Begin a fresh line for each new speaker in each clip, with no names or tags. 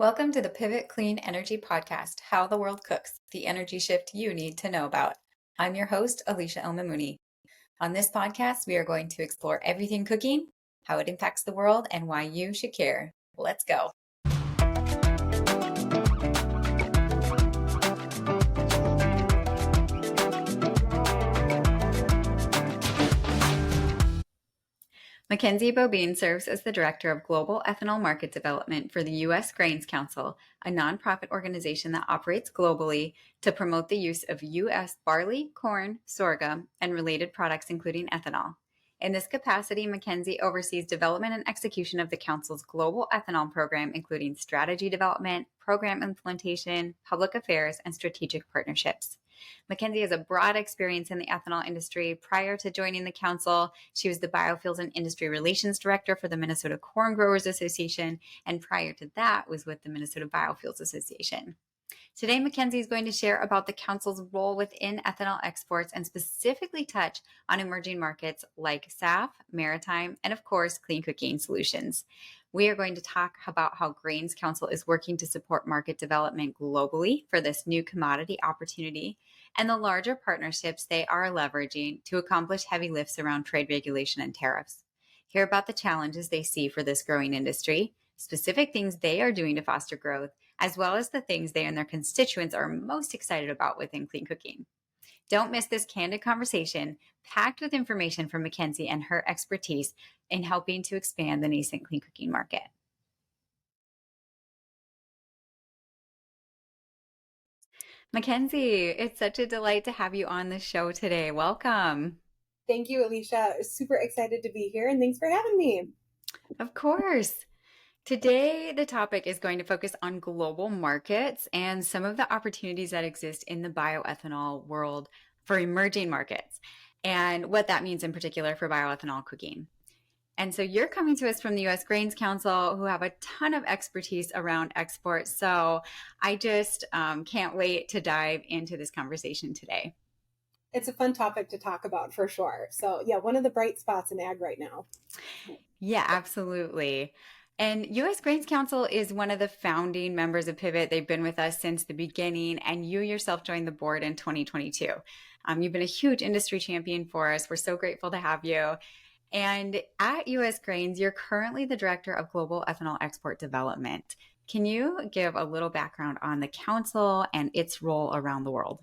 Welcome to the Pivot Clean Energy Podcast, How the World Cooks, the energy shift you need to know about. I'm your host, Alicia Elmamuni. On this podcast, we are going to explore everything cooking, how it impacts the world, and why you should care. Let's go. Mackenzie Boubin serves as the Director of Global Ethanol Market Development for the U.S. Grains Council, a nonprofit organization that operates globally to promote the use of U.S. barley, corn, sorghum, and related products, including ethanol. In this capacity, Mackenzie oversees development and execution of the Council's global ethanol program, including strategy development, program implementation, public affairs, and strategic partnerships. Mackenzie has a broad experience in the ethanol industry. Prior to joining the council, she was the Biofuels and Industry Relations Director for the Minnesota Corn Growers Association, and prior to that was with the Minnesota Biofuels Association. Today, Mackenzie is going to share about the council's role within ethanol exports and specifically touch on emerging markets like SAF, maritime, and of course, clean cooking solutions. We are going to talk about how Grains Council is working to support market development globally for this new commodity opportunity and the larger partnerships they are leveraging to accomplish heavy lifts around trade regulation and tariffs. Hear about the challenges they see for this growing industry, specific things they are doing to foster growth, as well as the things they and their constituents are most excited about within clean cooking. Don't miss this candid conversation packed with information from Mackenzie and her expertise in helping to expand the nascent clean cooking market. Mackenzie, it's such a delight to have you on the show today. Welcome.
Thank you, Alicia. Super excited to be here, and thanks for having me.
Of course. Today, the topic is going to focus on global markets and some of the opportunities that exist in the bioethanol world for emerging markets and what that means in particular for bioethanol cooking. And so you're coming to us from the U.S. Grains Council, who have a ton of expertise around exports. So I just can't wait to dive into this conversation today.
It's a fun topic to talk about for sure. So yeah, one of the bright spots in ag right now.
Yeah, absolutely. And U.S. Grains Council is one of the founding members of Pivot. They've been with us since the beginning, and you yourself joined the board in 2022. You've been a huge industry champion for us. We're so grateful to have you. And at U.S. Grains, you're currently the Director of Global Ethanol Export Development. Can you give a little background on the council and its role around the world?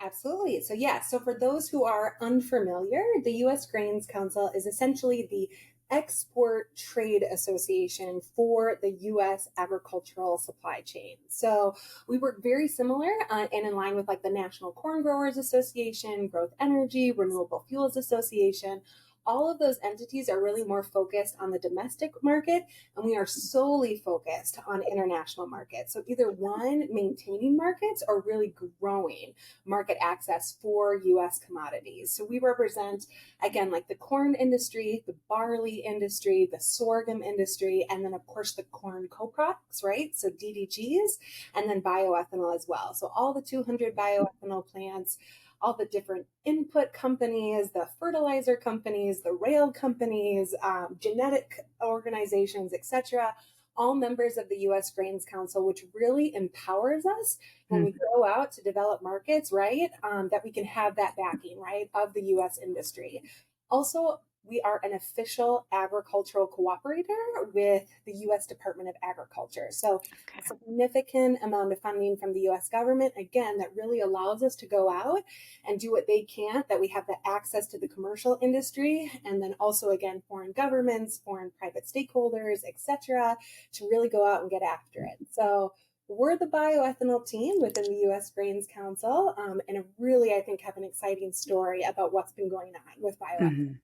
Absolutely. So for those who are unfamiliar, the U.S. Grains Council is essentially the export trade association for the U.S. agricultural supply chain. So we work very similar and in line with like the National Corn Growers Association, Growth Energy, Renewable Fuels Association. All of those entities are really more focused on the domestic market, and we are solely focused on international markets. So either one, maintaining markets, or really growing market access for U.S. commodities. So we represent, again, like the corn industry, the barley industry, the sorghum industry, and then of course the corn co-products, right? So DDGs, and then bioethanol as well. So all the 200 bioethanol plants, all the different input companies, the fertilizer companies, the rail companies, genetic organizations, etc., all members of the U.S. Grains Council, which really empowers us when we go out to develop markets, right? That we can have that backing, right, of the U.S. industry. Also, we are an official agricultural cooperator with the U.S. Department of Agriculture. So a significant amount of funding from the U.S. government, again, that really allows us to go out and do what they can't, that we have the access to the commercial industry, and then also, again, foreign governments, foreign private stakeholders, etc., to really go out and get after it. So we're the bioethanol team within the U.S. Grains Council, and really, I think, have an exciting story about what's been going on with bioethanol.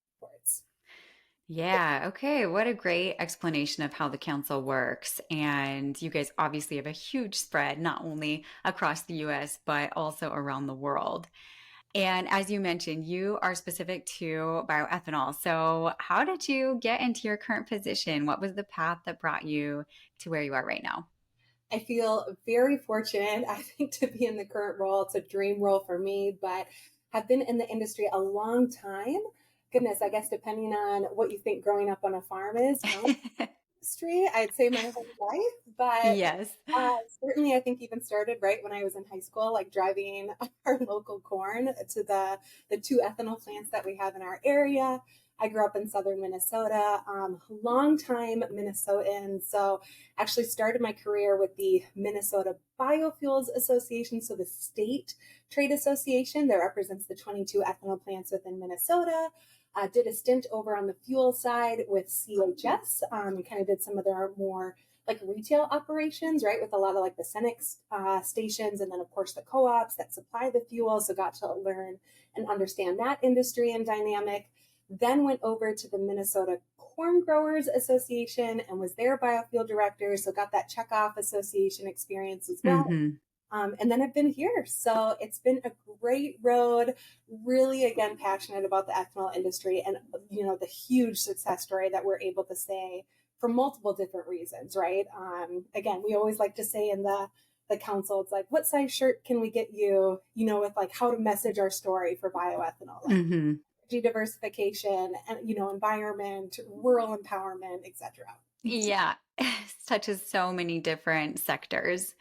Yeah. Okay. What a great explanation of how the council works. And you guys obviously have a huge spread, not only across the US, but also around the world. And as you mentioned, you are specific to bioethanol. So, how did you get into your current position? What was the path that brought you to where you are right now?
I feel very fortunate, I think, to be in the current role. It's a dream role for me, but have been in the industry a long time. Goodness, I guess depending on what you think growing up on a farm is. industry, I'd say my whole life, but
Yes.
certainly I think even started right when I was in high school, like driving our local corn to the two ethanol plants that we have in our area. I grew up in southern Minnesota, longtime Minnesotan. So actually started my career with the Minnesota Biofuels Association, so the state trade association that represents the 22 ethanol plants within Minnesota. Did a stint over on the fuel side with CHS, and kind of did some of their more like retail operations, right, with a lot of like the Cenex stations, and then of course the co-ops that supply the fuel. So got to learn and understand that industry and dynamic. Then went over to the Minnesota Corn Growers Association and was their biofuel director. So got that checkoff association experience as well.
Hmm.
And then I've been here. So it's been a great road. Really, again, passionate about the ethanol industry and, the huge success story that we're able to say for multiple different reasons, right? Again, we always like to say in the council, it's like, what size shirt can we get you, with like how to message our story for bioethanol, like
Hmm.
energy diversification and, environment, rural empowerment, etc.
Yeah. Touches so many different sectors.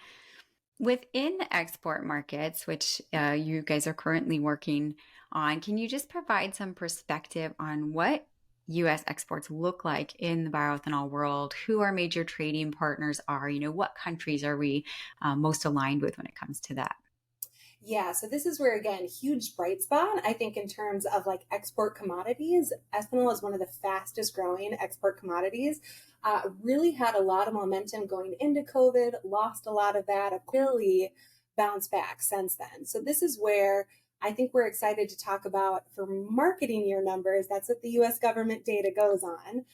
Within export markets, which you guys are currently working on, can you just provide some perspective on what U.S. exports look like in the bioethanol world? Who our major trading partners are? What countries are we most aligned with when it comes to that?
Yeah, so this is where, again, huge bright spot. I think in terms of like export commodities, ethanol is one of the fastest growing export commodities. Really had a lot of momentum going into COVID, lost a lot of that, really bounced back since then. So this is where I think we're excited to talk about for marketing year numbers. That's what the US government data goes on.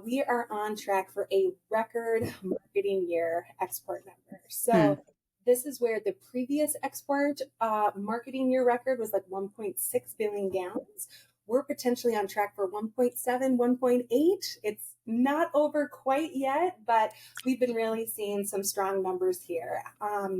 We are on track for a record marketing year export number.
Hmm.
So this is where the previous export marketing year record was like 1.6 billion gallons. We're potentially on track for 1.7, 1.8. It's not over quite yet, but we've been really seeing some strong numbers here.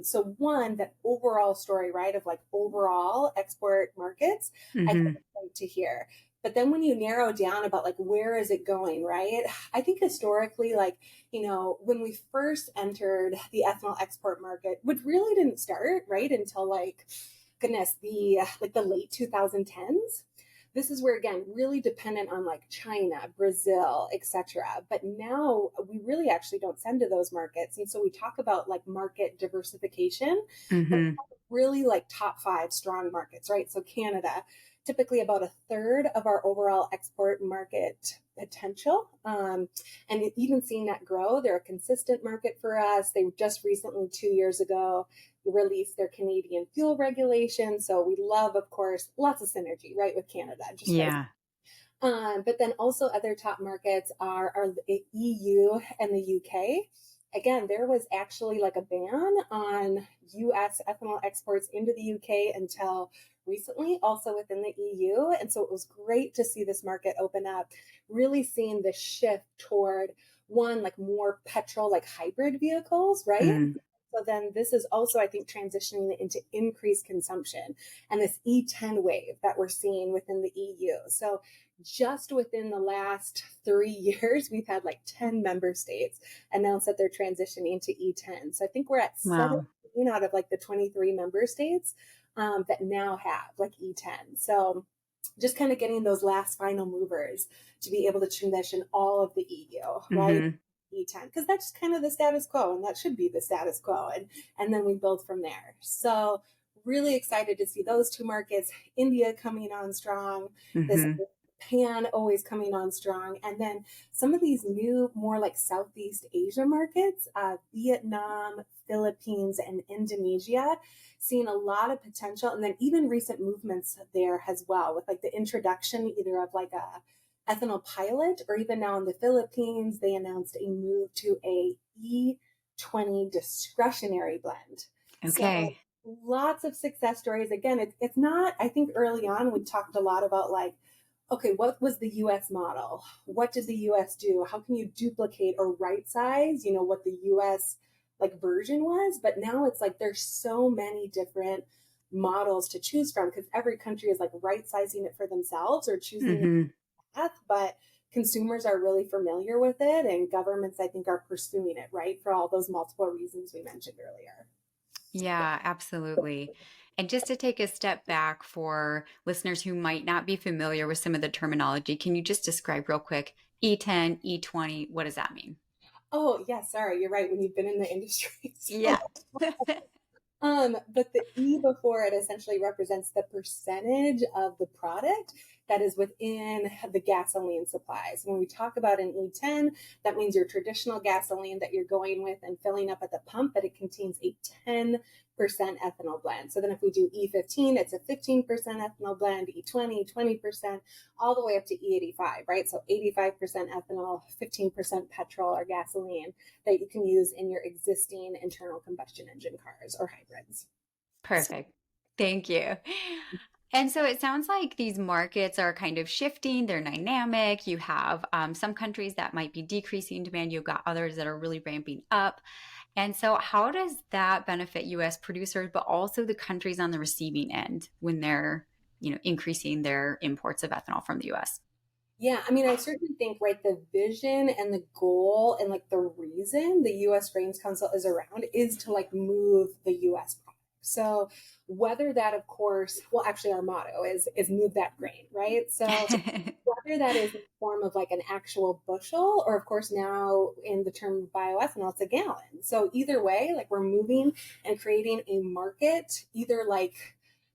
So one, that overall story, right, of like overall export markets, I think
Hmm.
it's great to hear. But then when you narrow down about like where is it going, right? I think historically, like, when we first entered the ethanol export market, which really didn't start right until like, goodness, the late 2010s. This is where again, really dependent on like China, Brazil, etc. But now we really actually don't send to those markets, and so we talk about like market diversification, but
Hmm.
really like top five strong markets, right? So Canada, typically about a third of our overall export market potential. And even seeing that grow, they're a consistent market for us. They just recently, 2 years ago, released their Canadian fuel regulation. So we love, of course, lots of synergy, right, with Canada, just right.
Yeah.
But then also other top markets are the EU and the UK. Again, there was actually like a ban on US ethanol exports into the UK until recently, also within the EU. And so it was great to see this market open up, really seeing the shift toward one, like more petrol, like hybrid vehicles, right?
Mm.
So then this is also, I think, transitioning into increased consumption and this E10 wave that we're seeing within the EU. So just within the last 3 years, we've had like 10 member states announce that they're transitioning to E10. So I think we're at
Wow.
17 out of like the 23 member states that now have like E10. So just kind of getting those last final movers to be able to transition all of the EU, right?
Hmm.
E10, because that's kind of the status quo, and that should be the status quo, and then we build from there. So really excited to see those two markets, India coming on strong, this
Hmm.
Japan always coming on strong, and then some of these new, more like Southeast Asia markets, Vietnam, Philippines, and Indonesia, seeing a lot of potential, and then even recent movements there as well, with like the introduction either of like a ethanol pilot, or even now in the Philippines, they announced a move to a E20 discretionary blend. So
Okay.
lots of success stories. Again, it's not, I think early on, we talked a lot about like, okay, what was the US model? What did the US do? How can you duplicate or right size, what the US like version was? But now it's like there's so many different models to choose from because every country is like right sizing it for themselves or choosing
Hmm.
path, but consumers are really familiar with it, and governments, I think, are pursuing it, right? For all those multiple reasons we mentioned earlier.
Yeah, absolutely. And just to take a step back for listeners who might not be familiar with some of the terminology, can you just describe real quick E10, E20, what does that mean?
Oh, yeah, sorry, you're right. When you've been in the industry so
Yeah.
but the E before it essentially represents the percentage of the product that is within the gasoline supply. So when we talk about an E10, that means your traditional gasoline that you're going with and filling up at the pump, but it contains a 10% ethanol blend. So then if we do E15, it's a 15% ethanol blend, E20, 20%, all the way up to E85, right? So 85% ethanol, 15% petrol or gasoline that you can use in your existing internal combustion engine cars or hybrids.
Perfect. Thank you. And so it sounds like these markets are kind of shifting, they're dynamic. You have some countries that might be decreasing demand, you've got others that are really ramping up. And so, how does that benefit US producers, but also the countries on the receiving end when they're, increasing their imports of ethanol from the US?
Yeah, I mean, I certainly think, right, the vision and the goal and like the reason the US Grains Council is around is to like move the US product. So whether that, of course, well, actually our motto is move that grain, right? So whether that is in the form of like an actual bushel or of course now in the term bioethanol, it's a gallon. So either way, like we're moving and creating a market, either like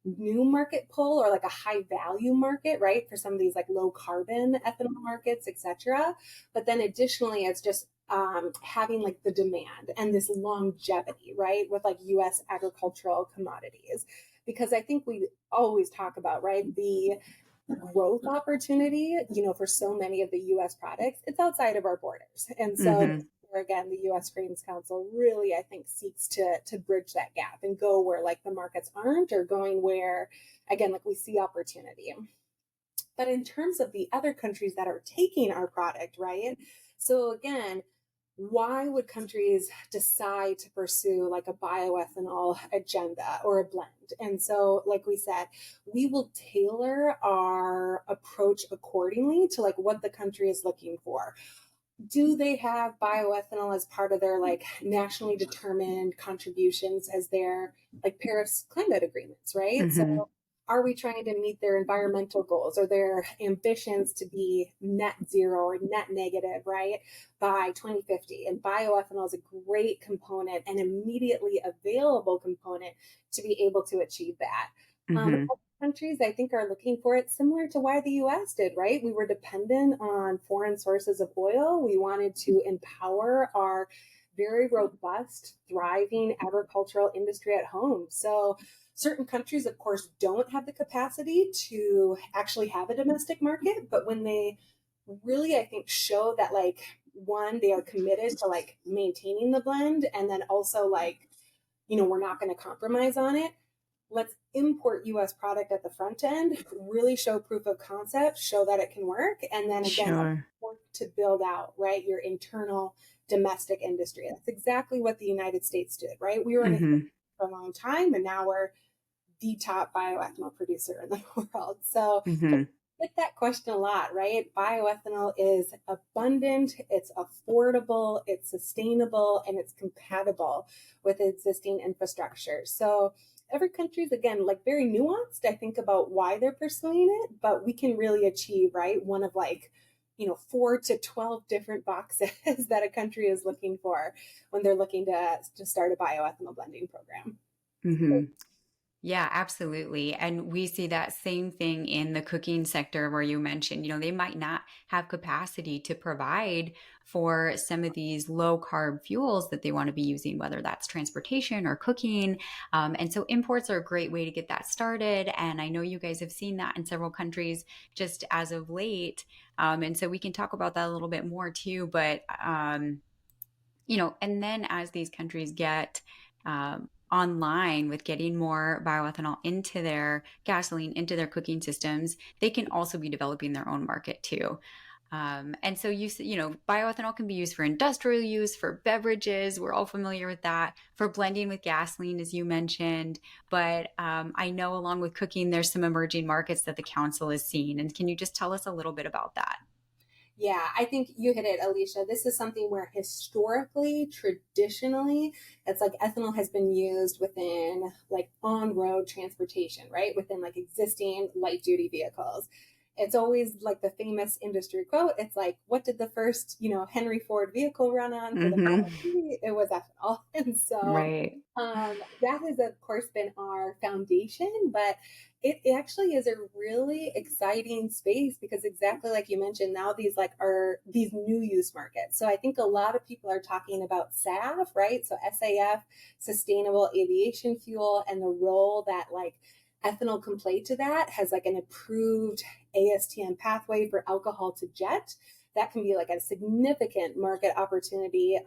new market pull or like a high value market, right? For some of these like low carbon ethanol markets, etc. But then additionally, it's just having like the demand and this longevity, right? With like US agricultural commodities. Because I think we always talk about, right? The growth opportunity, for so many of the US products, it's outside of our borders. And so
Hmm.
again, the US Grains Council really, I think, seeks to bridge that gap and go where like the markets aren't or going where, again, like we see opportunity. But in terms of the other countries that are taking our product, right? So again, why would countries decide to pursue like a bioethanol agenda or a blend? And so, like we said, we will tailor our approach accordingly to like what the country is looking for. Do they have bioethanol as part of their like nationally determined contributions as their like Paris climate agreements, right? So
Hmm.
are we trying to meet their environmental goals or their ambitions to be net zero or net negative, right, by 2050? And bioethanol is a great component and immediately available component to be able to achieve that.
Hmm.
Other countries, I think, are looking for it similar to why the US did, right? We were dependent on foreign sources of oil. We wanted to empower our very robust, thriving agricultural industry at home. So certain countries, of course, don't have the capacity to actually have a domestic market, but when they really, I think, show that like one, they are committed to like maintaining the blend, and then also like, we're not going to compromise on it. Let's import US product at the front end, really show proof of concept, show that it can work, and then again, like,
Sure.
work to build out, right, your internal domestic industry. That's exactly what the United States did, right? We were in it
Hmm.
for a long time, and now we're the top bioethanol producer in the world. So
Hmm.
get that question a lot, right? Bioethanol is abundant, it's affordable, it's sustainable, and it's compatible with existing infrastructure. So every country is, again, like very nuanced, I think, about why they're pursuing it, but we can really achieve, right, one of like 4 to 12 different boxes that a country is looking for when they're looking to start a bioethanol blending program.
Hmm. Yeah, absolutely. And we see that same thing in the cooking sector where you mentioned, they might not have capacity to provide for some of these low carb fuels that they want to be using, whether that's transportation or cooking. And so imports are a great way to get that started. And I know you guys have seen that in several countries just as of late. And so we can talk about that a little bit more too. But and then as these countries get online with getting more bioethanol into their gasoline, into their cooking systems, they can also be developing their own market too. And so bioethanol can be used for industrial use, for beverages. We're all familiar with that. For blending with gasoline, as you mentioned. But I know along with cooking, there's some emerging markets that the council is seeing. And can you just tell us a little bit about that?
Yeah, I think you hit it, Alicia. This is something where historically, traditionally, it's like ethanol has been used within like on road transportation, right? Within like existing light duty vehicles. It's always like the famous industry quote. It's like, what did the first, Henry Ford vehicle run on for the
Hmm.
Barbie? It was ethanol. And so
Right.
that has, of course, been our foundation, but it actually is a really exciting space because exactly like you mentioned, now these like are these new use markets. So I think a lot of people are talking about SAF, right? So SAF, sustainable aviation fuel, and the role that like ethanol can play to that has like an approved ASTM pathway for alcohol to jet. That can be like a significant market opportunity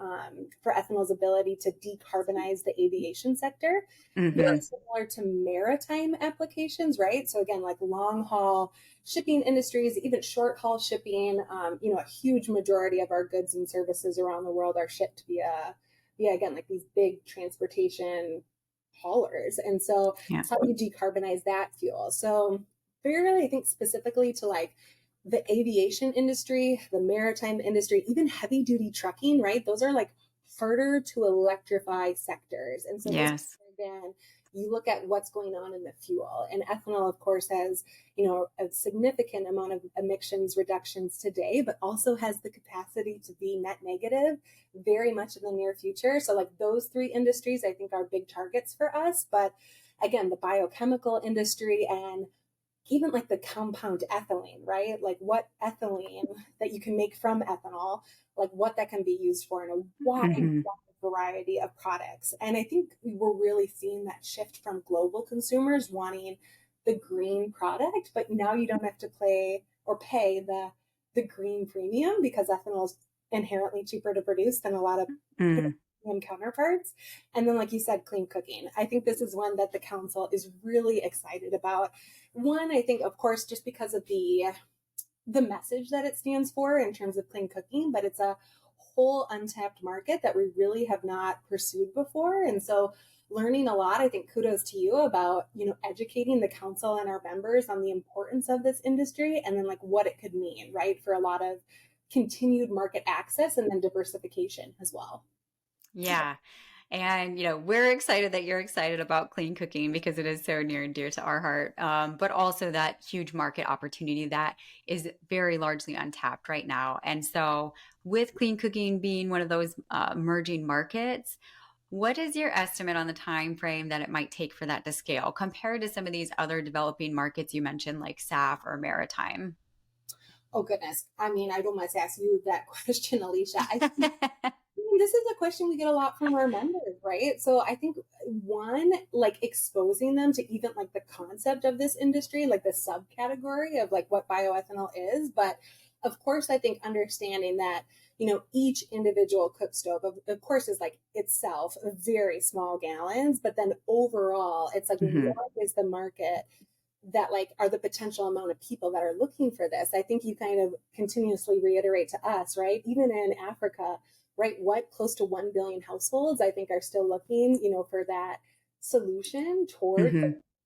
for ethanol's ability to decarbonize the aviation sector. Very
Hmm.
similar to maritime applications, right? So again, like long haul shipping industries, even short haul shipping. A huge majority of our goods and services around the world are shipped via again like these big transportation haulers, and so
Yeah.
it's how you decarbonize that fuel. So really, I think specifically to like the aviation industry, the maritime industry, even heavy duty trucking, right? Those are like harder to electrify sectors. And so this
Yes.
again, you look at what's going on in the fuel, and ethanol of course has a significant amount of emissions reductions today, but also has the capacity to be net negative very much in the near future. So like those three industries I think are big targets for us. But again, the biochemical industry and even like the compound ethylene, right? Like what ethylene that you can make from ethanol, like what that can be used for in a wide
Hmm.
variety of products. And I think we're really seeing that shift from global consumers wanting the green product, but now you don't have to play or pay the green premium because ethanol is inherently cheaper to produce than a lot of
Mm.
counterparts. And then, like you said, clean cooking. I think this is one that the council is really excited about. One, I think, of course, just because of the message that it stands for in terms of clean cooking, but it's a whole untapped market that we really have not pursued before. And so learning a lot, I think kudos to you about, educating the council and our members on the importance of this industry and then like what it could mean, right, for a lot of continued market access and then diversification as well.
Yeah. And, we're excited that you're excited about clean cooking because it is so near and dear to our heart. But also that huge market opportunity that is very largely untapped right now. And so, with clean cooking being one of those emerging markets, what is your estimate on the time frame that it might take for that to scale compared to some of these other developing markets you mentioned, like SAF or maritime?
Oh goodness. I mean, I'd almost ask you that question, Alicia. I mean, this is a question we get a lot from our members, right? So I think one, like exposing them to even like the concept of this industry, like the subcategory of like what bioethanol is. But of course, I think understanding that, each individual cook stove, of course, is like itself very small gallons, but then overall, it's like,
Hmm.
what is the market that like are the potential amount of people that are looking for this? I think you kind of continuously reiterate to us, right? Even in Africa, right? What close to 1 billion households I think are still looking, for that solution toward
Hmm.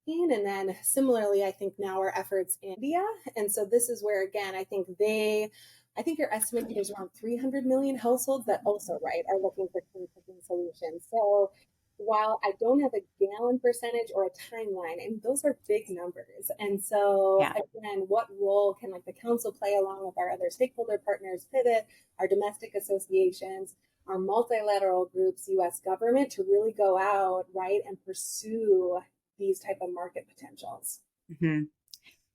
cooking. And then similarly, I think now our efforts in India. And so this is where again, I think your estimate is around 300 million households that also, right, are looking for clean cooking solutions. So while I don't have a gallon percentage or a timeline, and those are big numbers. And so
Yeah.
again, what role can like the council play along with our other stakeholder partners, Pivot, our domestic associations, our multilateral groups, US government to really go out, right, and pursue these type of market potentials.
Hmm.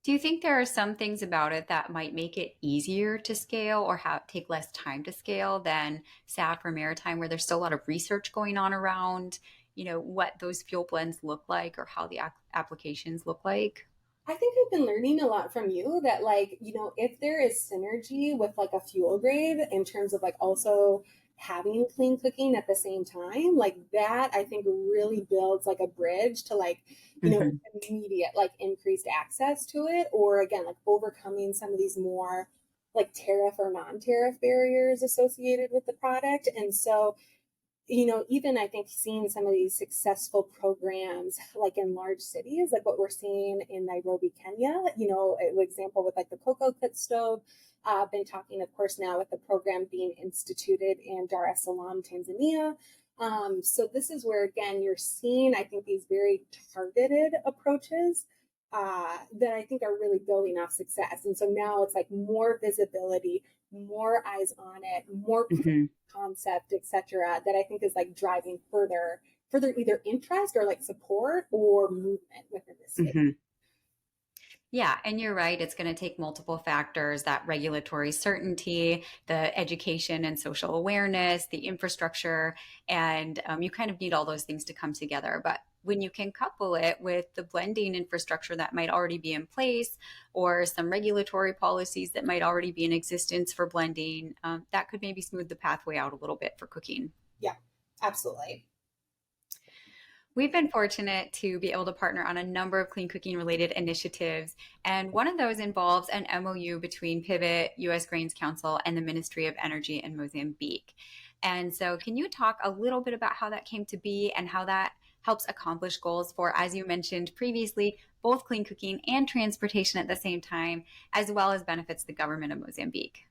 Do you think there are some things about it that might make it easier to scale or take less time to scale than SAF or maritime, where there's still a lot of research going on around, what those fuel blends look like or how the applications look like?
I think I've been learning a lot from you that like, if there is synergy with like a fuel grade in terms of like also having clean cooking at the same time, like that I think really builds like a bridge to like,
Hmm.
immediate like increased access to it or again like overcoming some of these more like tariff or non-tariff barriers associated with the product. And so even I think seeing some of these successful programs like in large cities, like what we're seeing in Nairobi, Kenya, an example with like the cocoa pit stove. Been talking, of course, now with the program being instituted in Dar es Salaam, Tanzania. So this is where, again, you're seeing, I think, these very targeted approaches that I think are really building off success. And so now it's like more visibility, more eyes on it, more
Hmm.
concept, etc. That I think is like driving further either interest or like support or movement within this space.
Hmm. Yeah, and you're right. It's going to take multiple factors, that regulatory certainty, the education and social awareness, the infrastructure, and you kind of need all those things to come together. But when you can couple it with the blending infrastructure that might already be in place or some regulatory policies that might already be in existence for blending, that could maybe smooth the pathway out a little bit for cooking.
Yeah, absolutely.
We've been fortunate to be able to partner on a number of clean cooking related initiatives. And one of those involves an MOU between Pivot, US Grains Council, and the Ministry of Energy in Mozambique. And so, can you talk a little bit about how that came to be and how that helps accomplish goals for, as you mentioned previously, both clean cooking and transportation at the same time, as well as benefits the government of Mozambique?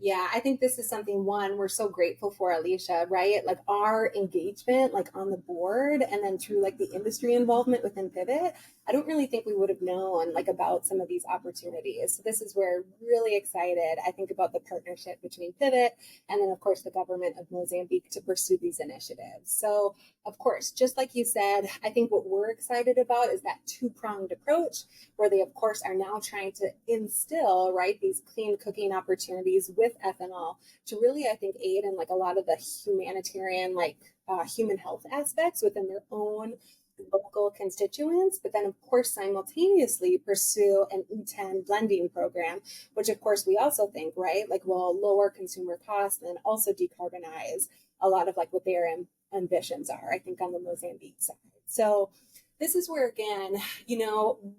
Yeah, I think this is something one we're so grateful for, Alicia, right? Like our engagement, like on the board and then through like the industry involvement within Pivot, I don't really think we would have known like about some of these opportunities. So this is where really excited I think about the partnership between Pivot and then of course the government of Mozambique to pursue these initiatives. So of course, just like you said, I think what we're excited about is that two-pronged approach where they of course are now trying to instill right these clean cooking opportunities with ethanol to really I think aid in like a lot of the humanitarian like human health aspects within their own local constituents, but then of course simultaneously pursue an E10 blending program, which of course we also think right like will lower consumer costs and also decarbonize a lot of like what their ambitions are I think on the Mozambique side. So this is where again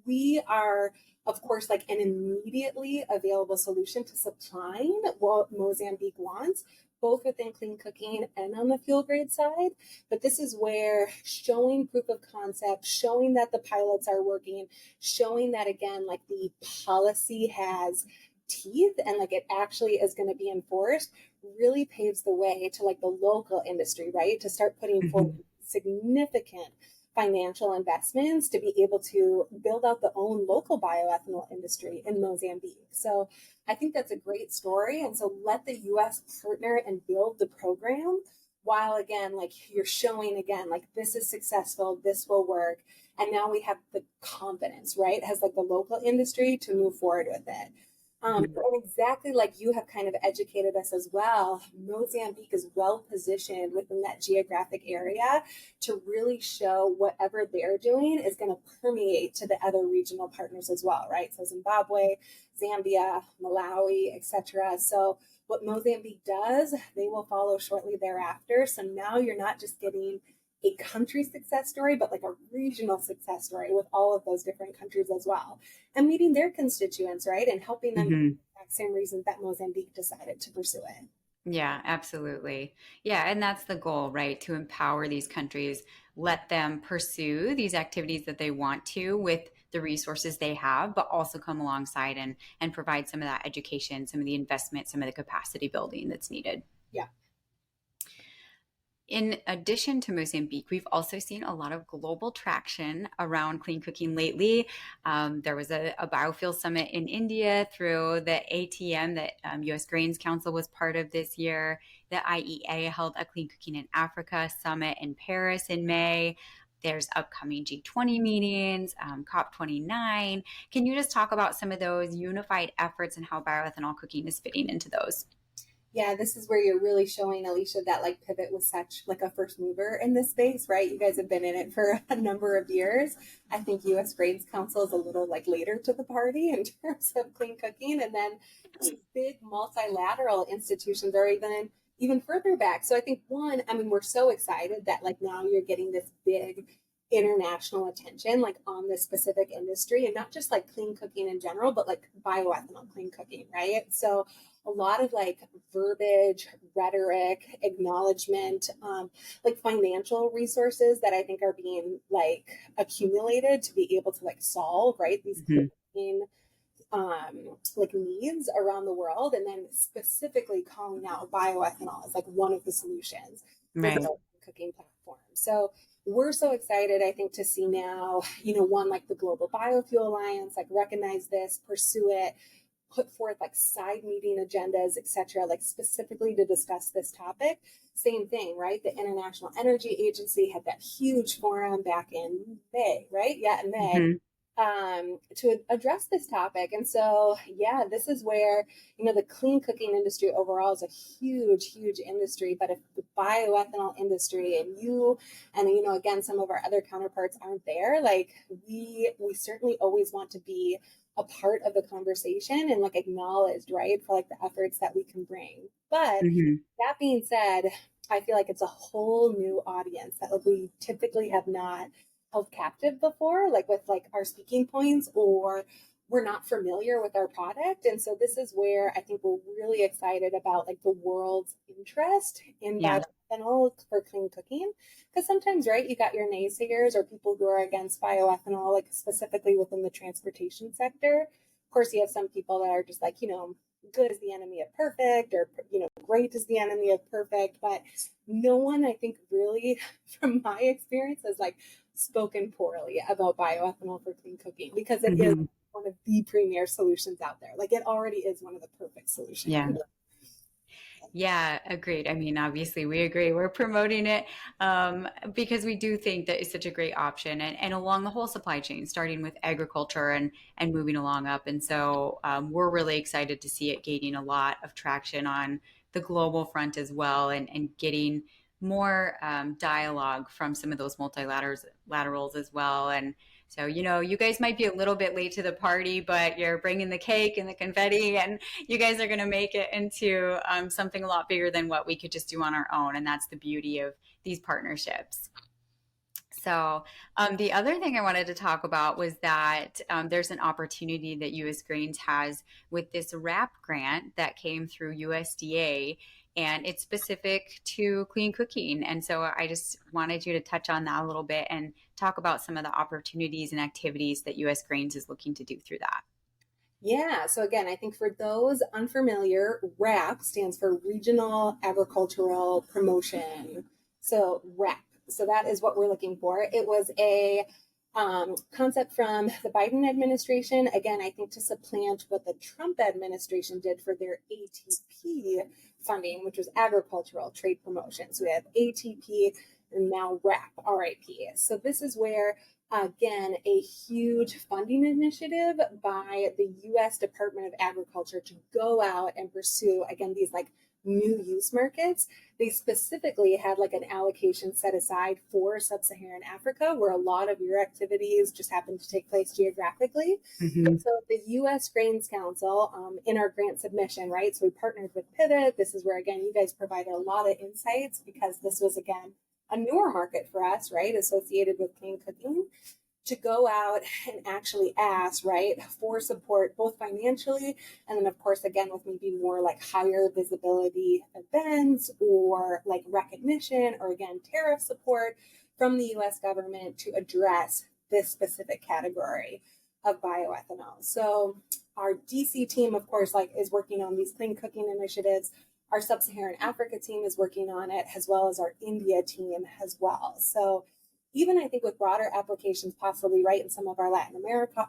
we are of course like an immediately available solution to supplying what Mozambique wants both within clean cooking and on the fuel grade side. But this is where showing proof of concept, showing that the pilots are working, showing that again, like the policy has teeth and like it actually is going to be enforced really paves the way to like the local industry, right? To start putting forward
Mhm.
significant financial investments to be able to build out the own local bioethanol industry in Mozambique. So I think that's a great story. And so let the US partner and build the program while again, like you're showing again, like this is successful, this will work. And now we have the confidence, right? As like the local industry to move forward with it.
Mhm.
And exactly like you have kind of educated us as well, Mozambique is well positioned within that geographic area to really show whatever they're doing is going to permeate to the other regional partners as well, right? So Zimbabwe, Zambia, Malawi, etc. So what Mozambique does, they will follow shortly thereafter. So now you're not just getting a country success story, but like a regional success story with all of those different countries as well. And meeting their constituents, right? And helping them for the
Mhm.
exact same reason that Mozambique decided to pursue it.
Yeah, absolutely. Yeah, and that's the goal, right? To empower these countries, let them pursue these activities that they want to with the resources they have, but also come alongside and provide some of that education, some of the investment, some of the capacity building that's needed.
Yeah.
In addition to Mozambique, we've also seen a lot of global traction around clean cooking lately. There was a biofuel summit in India through the ATM that US Grains Council was part of this year. The IEA held a Clean Cooking in Africa summit in Paris in May. There's upcoming G20 meetings, COP29. Can you just talk about some of those unified efforts and how bioethanol cooking is fitting into those?
Yeah, this is where you're really showing, Alicia, that like Pivot was such like a first mover in this space, right? You guys have been in it for a number of years. I think US Grains Council is a little like later to the party in terms of clean cooking. And then big multilateral institutions are even further back. So I think one, I mean, we're so excited that like now you're getting this big international attention like on this specific industry, and not just like clean cooking in general, but like bioethanol clean cooking, right? So a lot of like verbiage, rhetoric, acknowledgement, like financial resources that I think are being like accumulated to be able to like solve, right, these
Hmm.
clean like needs around the world, and then specifically calling out bioethanol as like one of the solutions for
Right.
the cooking platform. So we're so excited, I think, to see now, one like the Global Biofuel Alliance, like recognize this, pursue it, put forth like side meeting agendas, etc., like specifically to discuss this topic. Same thing, right? The International Energy Agency had that huge forum back in May, right? Yeah, in May,
Hmm.
to address this topic. And so, yeah, this is where, the clean cooking industry overall is a huge, huge industry. But if the bioethanol industry and again, some of our other counterparts aren't there, like we certainly always want to be a part of the conversation and like acknowledged, right, for like the efforts that we can bring. But
Hmm.
that being said, I feel like it's a whole new audience that like we typically have not held captive before, like with like our speaking points, or we're not familiar with our product. And so this is where I think we're really excited about like the world's interest in
Yeah.
bioethanol for clean cooking. Because sometimes, right, you got your naysayers or people who are against bioethanol, like specifically within the transportation sector. Of course, you have some people that are just like, good is the enemy of perfect, or great is the enemy of perfect. But no one, I think, really, from my experience, has like spoken poorly about bioethanol for clean cooking, because it is
Hmm.
one of the premier solutions out there. Like it already is one of the perfect
Yeah.
solutions.
Yeah, agreed. I mean, obviously, we agree. We're promoting it because we do think that it's such a great option, and along the whole supply chain, starting with agriculture and moving along up. And so we're really excited to see it gaining a lot of traction on the global front as well, and getting more dialogue from some of those laterals as well. And so, you guys might be a little bit late to the party, but you're bringing the cake and the confetti, and you guys are going to make it into something a lot bigger than what we could just do on our own. And that's the beauty of these partnerships. So, the other thing I wanted to talk about was that there's an opportunity that US Grains has with this RAP grant that came through USDA, and it's specific to clean cooking. And so, I just wanted you to touch on that a little bit and talk about some of the opportunities and activities that US Grains is looking to do through that.
Yeah. So again, I think for those unfamiliar, RAP stands for Regional Agricultural Promotion. So RAP. So that is what we're looking for. It was a concept from the Biden administration. Again, I think to supplant what the Trump administration did for their ATP funding, which was agricultural trade promotion. So we have ATP and now RIP. So this is where again, a huge funding initiative by the US Department of Agriculture to go out and pursue, again, these like new use markets. They specifically had like an allocation set aside for sub-Saharan Africa, where a lot of your activities just happen to take place geographically. And
Hmm.
so the US Grains Council, in our grant submission, right? So we partnered with Pivot. This is where, again, you guys provided a lot of insights, because this was, again, a newer market for us, right, associated with clean cooking, to go out and actually ask, right, for support, both financially, and then, of course, again, with maybe more like higher visibility events, or like recognition, or again, tariff support from the US government to address this specific category of bioethanol. So our DC team, of course, like is working on these clean cooking initiatives. Our Sub-Saharan Africa team is working on it, as well as our India team as well. So even I think with broader applications, possibly, right, in some of our Latin America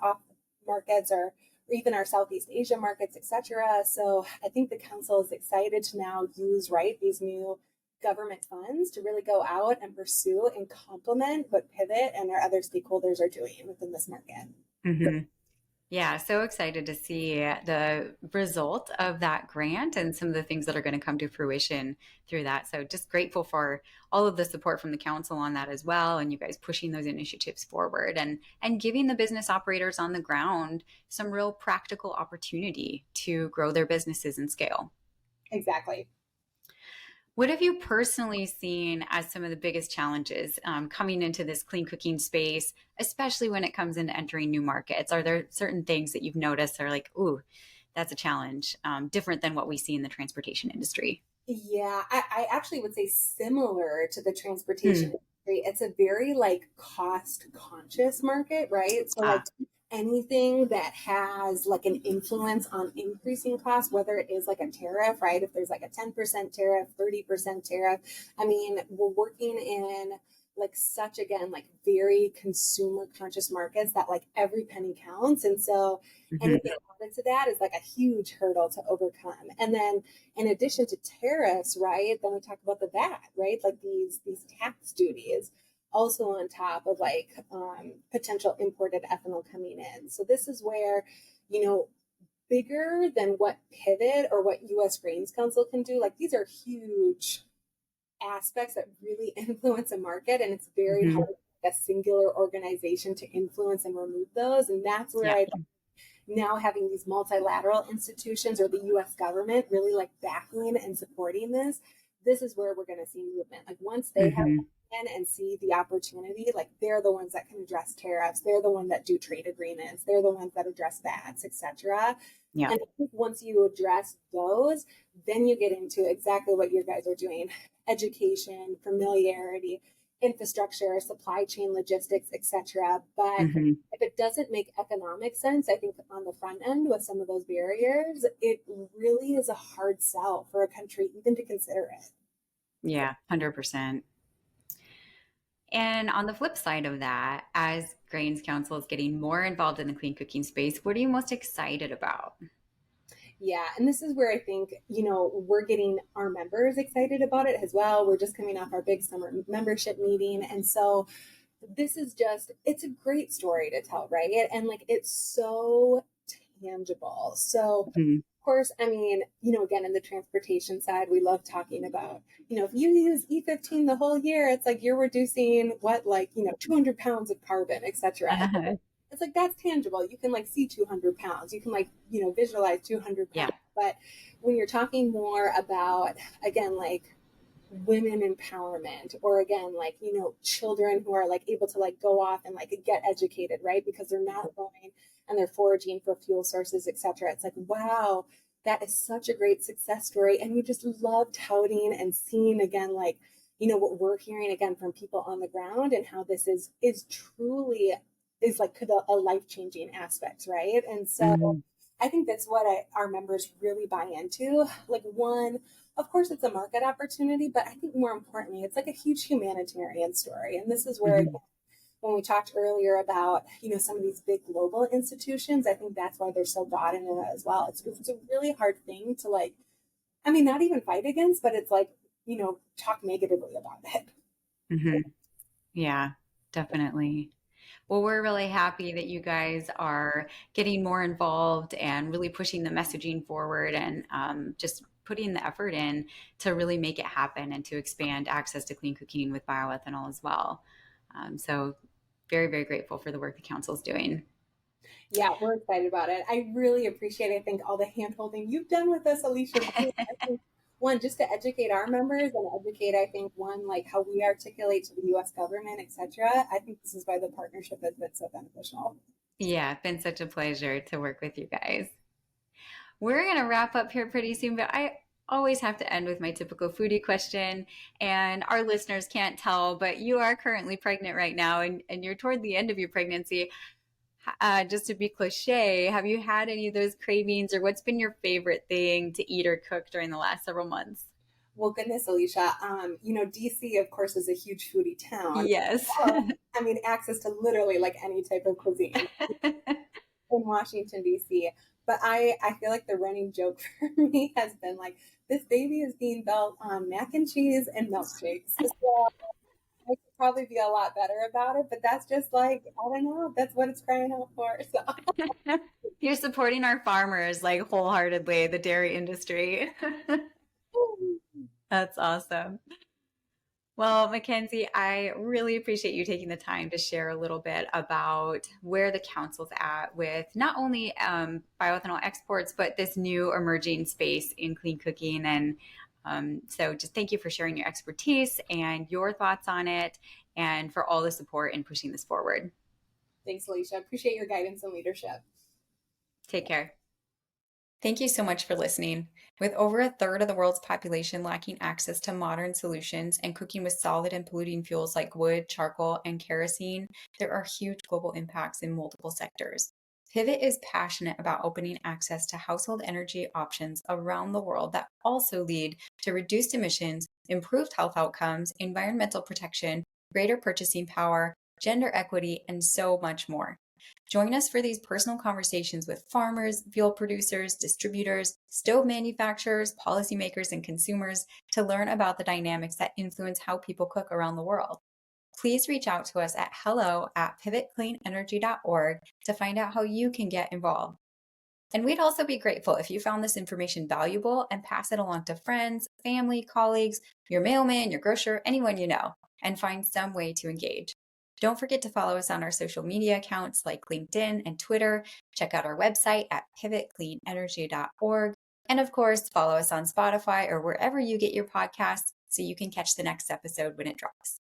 markets, or even our Southeast Asia markets, etc. So I think the council is excited to now use, right, these new government funds to really go out and pursue and complement what Pivot and our other stakeholders are doing within this market.
Hmm. Yeah, so excited to see the result of that grant and some of the things that are going to come to fruition through that. So just grateful for all of the support from the council on that as well, and you guys pushing those initiatives forward and giving the business operators on the ground some real practical opportunity to grow their businesses and scale.
Exactly.
What have you personally seen as some of the biggest challenges coming into this clean cooking space, especially when it comes into entering new markets? Are there certain things that you've noticed are like, ooh, that's a challenge, different than what we see in the transportation industry?
Yeah, I actually would say similar to the transportation
Hmm.
industry. It's a very like cost conscious market, right? So like
Ah,
anything that has like an influence on increasing costs, whether it is like a tariff, right? If there's like a 10% tariff, 30% tariff, I mean, we're working in like such again like very consumer conscious markets that like every penny counts. And so anything
mhm,
added to that is like a huge hurdle to overcome. And then in addition to tariffs, right? Then we talk about the VAT, right? Like these tax duties, also on top of like potential imported ethanol coming in. So this is where, you know, bigger than what Pivot or what U.S. Grains Council can do. Like these are huge aspects that really influence a market, and it's very
mhm.
hard for a singular organization to influence and remove those. And that's where
Yeah.
I now having these multilateral institutions or the US government really like backing and supporting this is where we're going to see movement. Like once they have
Hmm.
in and see the opportunity, like they're the ones that can address tariffs, they're the ones that do trade agreements, they're the ones that address VATs, etc.
Yeah.
And I think once you address those, then you get into exactly what you guys are doing: education, familiarity, infrastructure, supply chain logistics, etc. But
Hmm.
if it doesn't make economic sense, I think on the front end with some of those barriers, it really is a hard sell for a country even to consider it.
Yeah. 100%. And on the flip side of that, as Grains Council is getting more involved in the clean cooking space, what are you most excited about?
Yeah, and this is where I think, we're getting our members excited about it as well. We're just coming off our big summer membership meeting. And so this is just, it's a great story to tell, right? And like, it's so tangible. So,
Mhm.
of course, I mean, again, in the transportation side, we love talking about, if you use E15 the whole year, it's like you're reducing what, like, 200 pounds of carbon, etc. It's like that's tangible. You can like see 200 pounds. You can like, visualize 200
Yeah.
pounds. But when you're talking more about, again, like women empowerment, or again like children who are like able to like go off and like get educated, right, because they're not going and they're foraging for fuel sources, etc. It's like, wow, that is such a great success story. And we just love touting and seeing again like what we're hearing again from people on the ground, and how this is truly is like a life-changing aspect, right? And so
Mhm.
I think that's what our members really buy into. Like, one, of course, it's a market opportunity, but I think more importantly, it's like a huge humanitarian story. And this is where,
Mhm.
when we talked earlier about, some of these big global institutions, I think that's why they're so bought into it as well. It's a really hard thing to like, I mean, not even fight against, but it's like, talk negatively about it.
Mhm. Yeah, definitely. Well, we're really happy that you guys are getting more involved and really pushing the messaging forward and just putting the effort in to really make it happen and to expand access to clean cooking with bioethanol as well. So, very, very grateful for the work the council is doing.
Yeah, we're excited about it. I really appreciate, I think, all the hand holding you've done with us, Alicia. Too. I think, one, just to educate our members and educate, I think, one, like how we articulate to the US government, etc. I think this is why the partnership has been so beneficial.
Yeah, it's been such a pleasure to work with you guys. We're going to wrap up here pretty soon, but I always have to end with my typical foodie question. And our listeners can't tell, but you are currently pregnant right now, and you're toward the end of your pregnancy. Just to be cliche, have you had any of those cravings, or what's been your favorite thing to eat or cook during the last several months?
Well, goodness, Alicia, DC, of course, is a huge foodie town.
Yes.
I mean, access to literally like any type of cuisine in Washington, D.C. But I feel like the running joke for me has been like, this baby is being built on mac and cheese and milkshakes. So I could probably be a lot better about it, but that's just like, I don't know, that's what it's crying out for. So,
You're supporting our farmers like wholeheartedly, the dairy industry. That's awesome. Well, Mackenzie, I really appreciate you taking the time to share a little bit about where the council's at with not only bioethanol exports, but this new emerging space in clean cooking. And So just thank you for sharing your expertise and your thoughts on it, and for all the support in pushing this forward.
Thanks, Alicia. Appreciate your guidance and leadership.
Take care. Thank you so much for listening. With over a third of the world's population lacking access to modern solutions and cooking with solid and polluting fuels like wood, charcoal, and kerosene, there are huge global impacts in multiple sectors. Pivot is passionate about opening access to household energy options around the world that also lead to reduced emissions, improved health outcomes, environmental protection, greater purchasing power, gender equity, and so much more. Join us for these personal conversations with farmers, fuel producers, distributors, stove manufacturers, policymakers, and consumers to learn about the dynamics that influence how people cook around the world. Please reach out to us at hello@pivotcleanenergy.org to find out how you can get involved. And we'd also be grateful if you found this information valuable and pass it along to friends, family, colleagues, your mailman, your grocer, anyone you know, and find some way to engage. Don't forget to follow us on our social media accounts like LinkedIn and Twitter. Check out our website at pivotcleanenergy.org. And of course, follow us on Spotify or wherever you get your podcasts so you can catch the next episode when it drops.